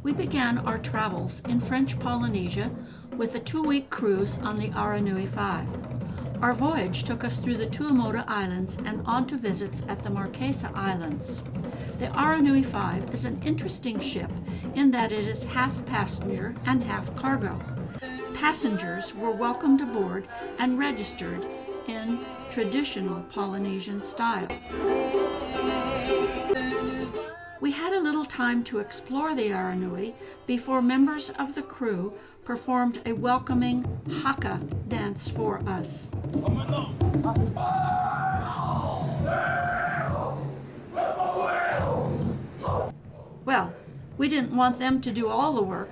We began our travels in French Polynesia with a 2-week cruise on the ARANUI 5. Our voyage took us through the Tuamotu Islands and on to visits at the Marquesa Islands. The ARANUI 5 is an interesting ship in that it is half passenger and half cargo. Passengers were welcomed aboard and registered in traditional Polynesian style. We had a little time to explore the ARANUI before members of the crew performed a welcoming haka dance for us. Well, we didn't want them to do all the work,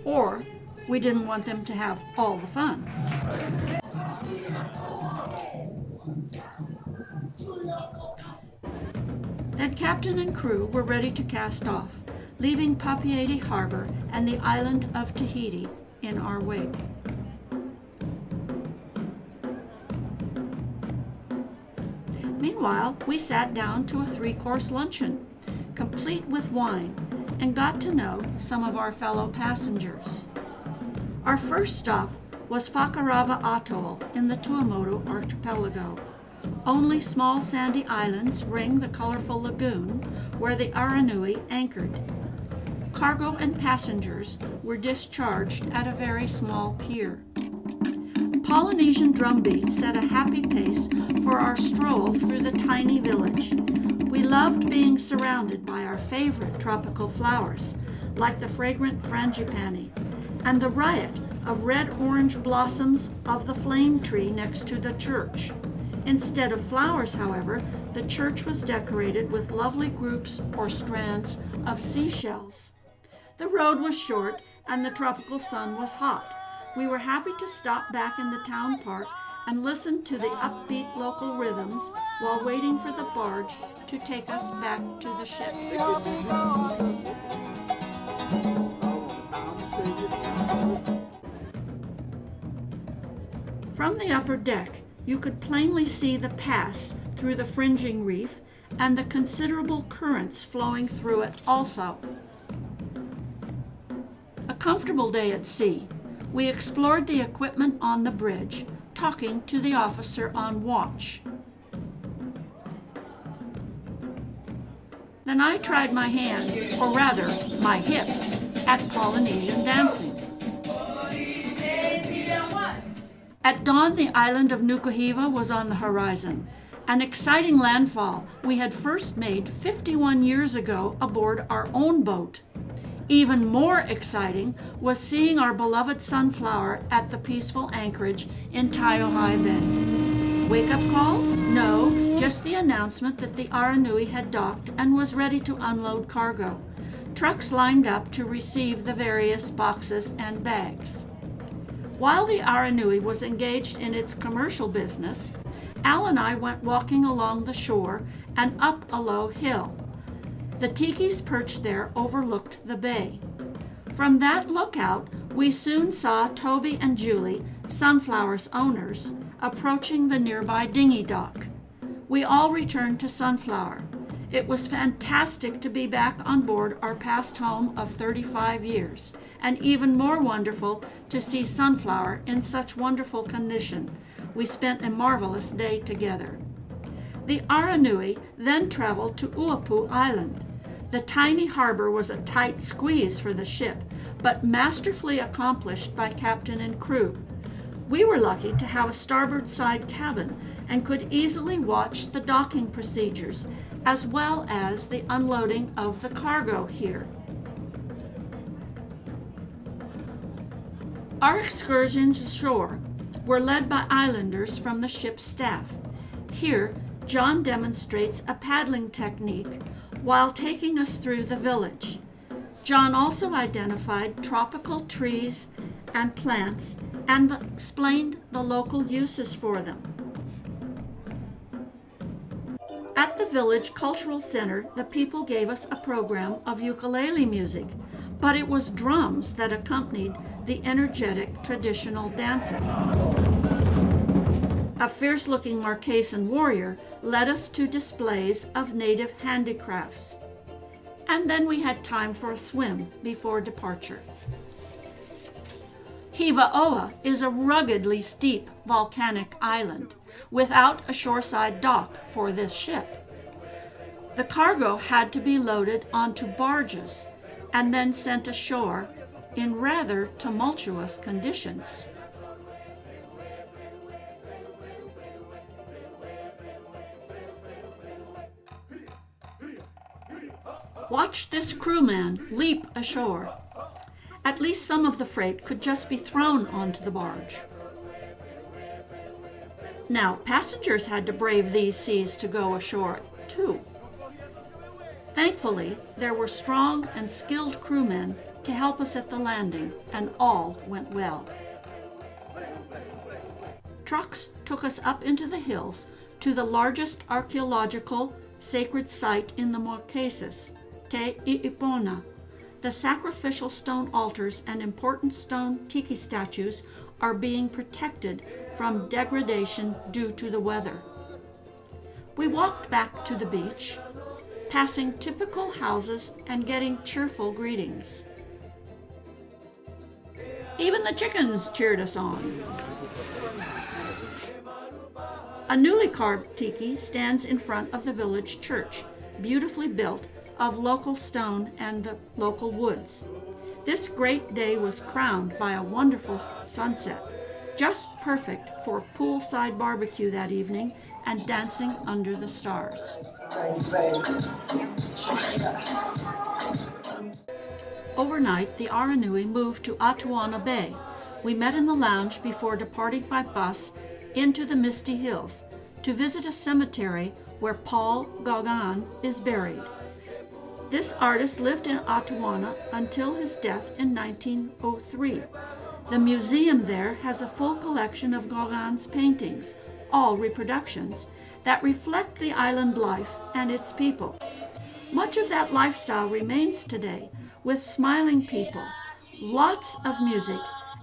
or we didn't want them to have all the fun. Then captain and crew were ready to cast off, leaving Papeete Harbor and the island of Tahiti in our wake. Meanwhile, we sat down to a 3-course luncheon, complete with wine, and got to know some of our fellow passengers. Our first stop was Whakarava Atoll in the Tuamotu archipelago. Only small sandy islands ring the colorful lagoon where the ARANUI anchored. Cargo and passengers were discharged at a very small pier. Polynesian drumbeats set a happy pace for our stroll through the tiny village. We loved being surrounded by our favorite tropical flowers, like the fragrant frangipani, and the riot of red-orange blossoms of the flame tree next to the church. Instead of flowers, however, the church was decorated with lovely groups or strands of seashells. The road was short and the tropical sun was hot. We were happy to stop back in the town park and listen to the upbeat local rhythms while waiting for the barge to take us back to the ship. From the upper deck, you could plainly see the pass through the fringing reef and the considerable currents flowing through it also. A comfortable day at sea. We explored the equipment on the bridge, talking to the officer on watch. Then I tried my hand, or rather, my hips, at Polynesian dancing. At dawn, the island of Nukuhiva was on the horizon, an exciting landfall we had first made 51 years ago aboard our own boat. Even more exciting was seeing our beloved sunflower at the peaceful anchorage in Taiohae Bay. Wake-up call? No, just the announcement that the ARANUI had docked and was ready to unload cargo. Trucks lined up to receive the various boxes and bags. While the ARANUI was engaged in its commercial business, Al and I went walking along the shore and up a low hill. The tikis perched there overlooked the bay. From that lookout, we soon saw Toby and Julie, Sunflower's owners, approaching the nearby dinghy dock. We all returned to Sunflower. It was fantastic to be back on board our past home of 35 years, and even more wonderful to see Sunflower in such wonderful condition. We spent a marvelous day together. The ARANUI then traveled to Uapu Island. The tiny harbor was a tight squeeze for the ship, but masterfully accomplished by captain and crew. We were lucky to have a starboard side cabin and could easily watch the docking procedures, as well as the unloading of the cargo here. Our excursions ashore were led by islanders from the ship's staff. Here, John demonstrates a paddling technique while taking us through the village. John also identified tropical trees and plants and explained the local uses for them. At the village cultural center, the people gave us a program of ukulele music, but it was drums that accompanied the energetic traditional dances. A fierce-looking Marquesan warrior led us to displays of native handicrafts. and then we had time for a swim before departure. Hiva-Oa is a ruggedly steep volcanic island without a shoreside dock for this ship. The cargo had to be loaded onto barges and then sent ashore in rather tumultuous conditions. Watch this crewman leap ashore. At least some of the freight could just be thrown onto the barge. Now, passengers had to brave these seas to go ashore, too. Thankfully, there were strong and skilled crewmen to help us at the landing, and all went well. Trucks took us up into the hills to the largest archaeological sacred site in the Marquesas, Te I'ipona. The sacrificial stone altars and important stone tiki statues are being protected from degradation due to the weather. We walked back to the beach, passing typical houses and getting cheerful greetings. Even the chickens cheered us on. A newly carved tiki stands in front of the village church, beautifully built of local stone and the local woods. This great day was crowned by a wonderful sunset, just perfect for poolside barbecue that evening and dancing under the stars. Overnight, the ARANUI moved to Atuana Bay. We met in the lounge before departing by bus into the Misty Hills to visit a cemetery where Paul Gauguin is buried. This artist lived in Atuana until his death in 1903. The museum there has a full collection of Gauguin's paintings, all reproductions, that reflect the island life and its people. Much of that lifestyle remains today, with smiling people, lots of music,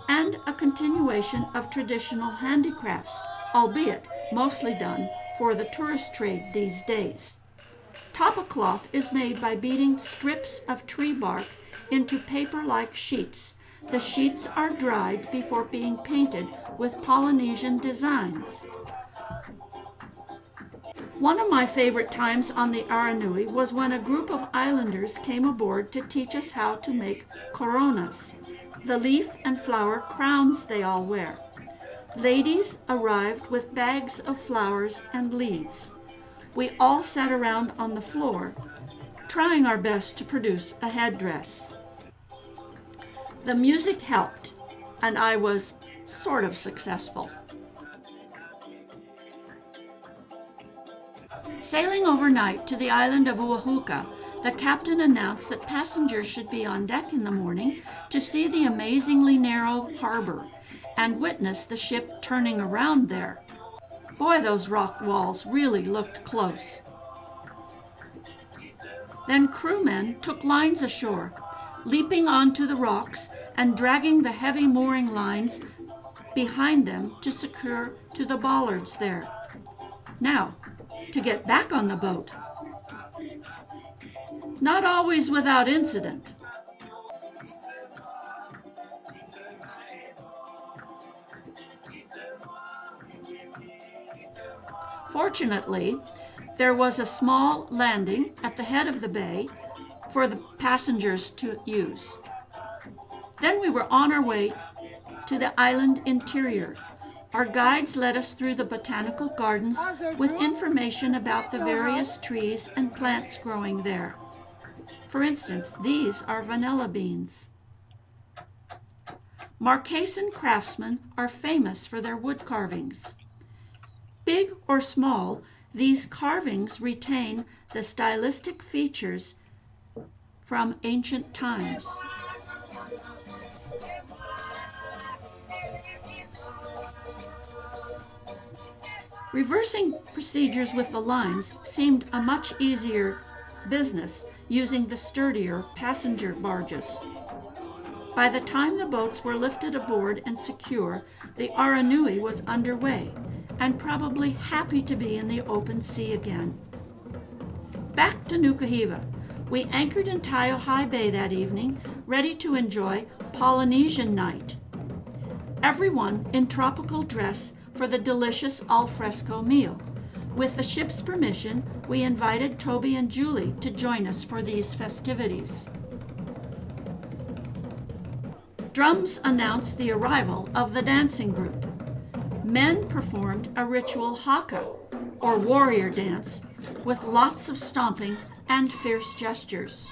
and a continuation of traditional handicrafts, albeit mostly done for the tourist trade these days. Tapa cloth is made by beating strips of tree bark into paper-like sheets. The sheets are dried before being painted with Polynesian designs. One of my favorite times on the ARANUI was when a group of islanders came aboard to teach us how to make coronas, the leaf and flower crowns they all wear. Ladies arrived with bags of flowers and leaves. We all sat around on the floor, trying our best to produce a headdress. The music helped, and I was sort of successful. Sailing overnight to the island of Oahuka, the captain announced that passengers should be on deck in the morning to see the amazingly narrow harbor and witness the ship turning around there. Boy, those rock walls really looked close. Then crewmen took lines ashore, leaping onto the rocks and dragging the heavy mooring lines behind them to secure to the bollards there. Now, to get back on the boat. Not always without incident. Fortunately, there was a small landing at the head of the bay for the passengers to use. Then we were on our way to the island interior. Our guides led us through the botanical gardens with information about the various trees and plants growing there. For instance, these are vanilla beans. Marquesan craftsmen are famous for their wood carvings. Big or small, these carvings retain the stylistic features from ancient times. Reversing procedures with the lines seemed a much easier business using the sturdier passenger barges. By the time the boats were lifted aboard and secure, the ARANUI was underway and probably happy to be in the open sea again. Back to Nukuhiva, We anchored in Taiohae Bay that evening, ready to enjoy Polynesian night. Everyone in tropical dress for the delicious al fresco meal. With the ship's permission, we invited Toby and Julie to join us for these festivities. Drums announced the arrival of the dancing group. Men performed a ritual haka, or warrior dance, with lots of stomping and fierce gestures.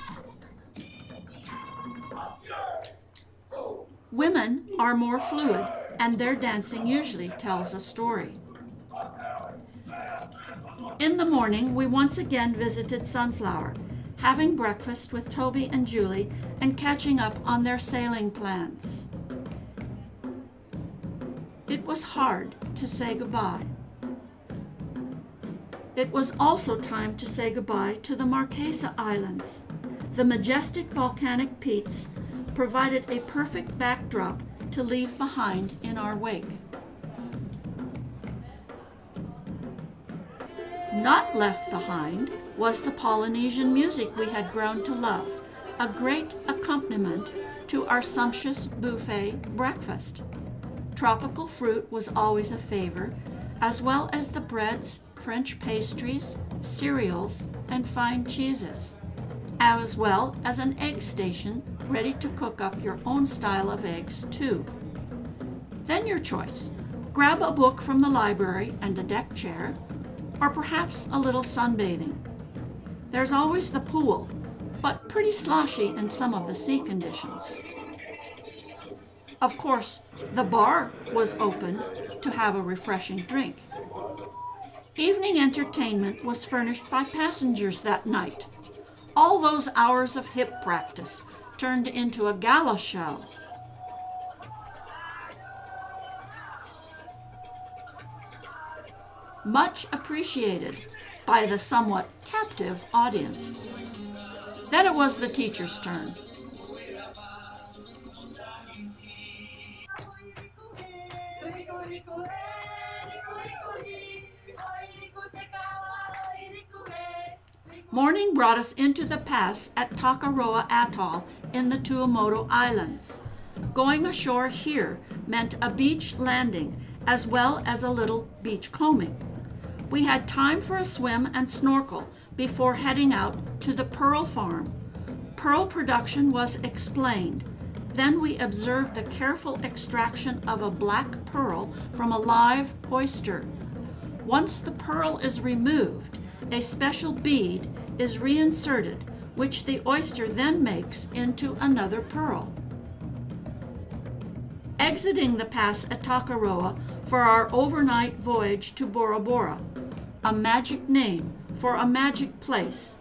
Women are more fluid, and their dancing usually tells a story. In the morning, we once again visited Sunflower, having breakfast with Toby and Julie and catching up on their sailing plans. It was hard to say goodbye. It was also time to say goodbye to the Marquesa Islands. The majestic volcanic peaks provided a perfect backdrop to leave behind in our wake. Not left behind was the Polynesian music we had grown to love, a great accompaniment to our sumptuous buffet breakfast. Tropical fruit was always a favor, as well as the breads, French pastries, cereals, and fine cheeses, as well as an egg station ready to cook up your own style of eggs too. Then your choice. Grab a book from the library and a deck chair, or perhaps a little sunbathing. There's always the pool, but pretty sloshy in some of the sea conditions. Of course, the bar was open to have a refreshing drink. Evening entertainment was furnished by passengers that night. All those hours of hip practice turned into a gala show. Much appreciated by the somewhat captive audience. Then it was the teacher's turn. Morning brought us into the pass at Takaroa Atoll in the Tuamotu Islands. Going ashore here meant a beach landing as well as a little beach combing. We had time for a swim and snorkel before heading out to the pearl farm. Pearl production was explained. Then we observed the careful extraction of a black pearl from a live oyster. Once the pearl is removed, a special bead is reinserted, which the oyster then makes into another pearl. Exiting the pass at Takaroa for our overnight voyage to Bora Bora, a magic name for a magic place.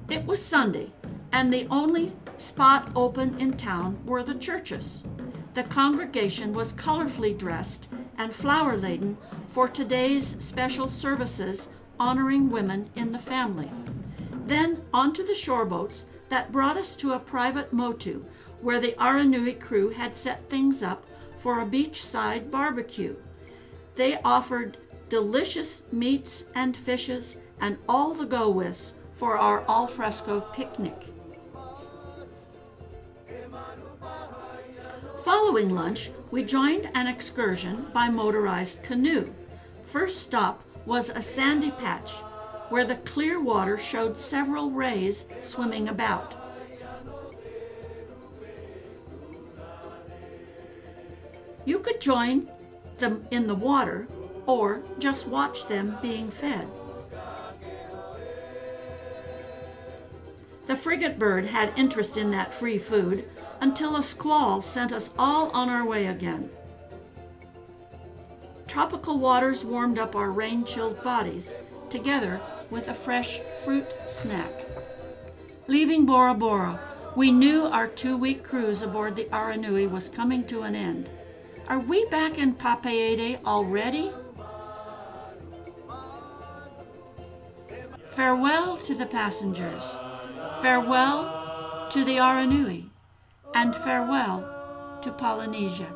It was Sunday, and the only spot open in town were the churches. The congregation was colorfully dressed and flower-laden for today's special services honoring women in the family. Then onto the shore boats that brought us to a private motu where the ARANUI crew had set things up for a beachside barbecue. They offered delicious meats and fishes and all the go-withs for our alfresco picnic. Following lunch, we joined an excursion by motorized canoe. First stop was a sandy patch where the clear water showed several rays swimming about. You could join them in the water or just watch them being fed. The frigate bird had interest in that free food until a squall sent us all on our way again. Tropical waters warmed up our rain-chilled bodies, together with a fresh fruit snack. Leaving Bora Bora, we knew our 2-week cruise aboard the ARANUI was coming to an end. Are we back in Papeete already? Farewell to the passengers, farewell to the ARANUI, and farewell to Polynesia.